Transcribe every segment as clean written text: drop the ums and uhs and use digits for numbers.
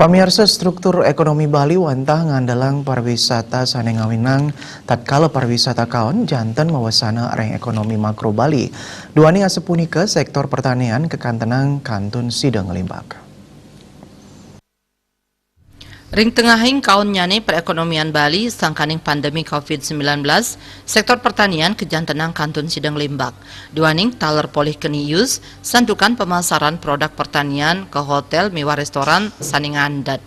Pamirsa, struktur ekonomi Bali wantah ngandalang pariwisata sanengawinang tatkala pariwisata kaon janten mawasana areng ekonomi makro Bali. Duani asepunika sektor pertanian kekantenang kantun sidang limbak. Ring tengahing kaun nyane perekonomian Bali sangkaning pandemi COVID-19, sektor pertanian kejantenang kantun sidang limbak. Duaning taler polih kenius, sandukan pemasaran produk pertanian ke hotel miwa restoran saningandat.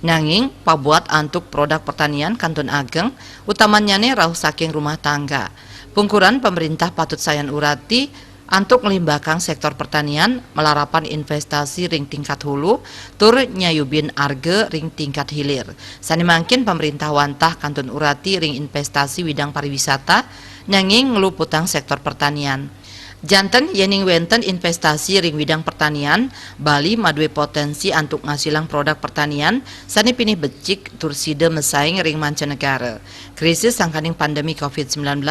Nanging, pabuat antuk produk pertanian kantun ageng, utamanyane rauh saking rumah tangga. Pungkuran pemerintah patut sayan urati, antuk ngelimbakang sektor pertanian melarapan investasi ring tingkat hulu tur nyayubin arge ring tingkat hilir. Sani mangkin pemerintah wantah kantun urati ring investasi widang pariwisata nanging ngeluputang sektor pertanian. Janten yening wenten investasi ring widang pertanian, Bali madue potensi antuk ngasilang produk pertanian sani pinih becik tur side mesaing ring mancanegara. Krisis sangkaning pandemi COVID-19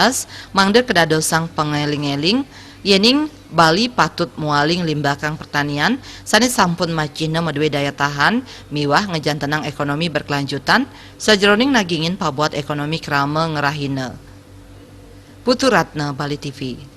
mangde kedadosang pengeling-eling yening Bali patut mualing limbakang pertanian sani sampun macina madue daya tahan miwah ngejantenang ekonomi berkelanjutan sajroning nagingin pabuat ekonomi krame ngerahine. Putu Ratna, Bali TV.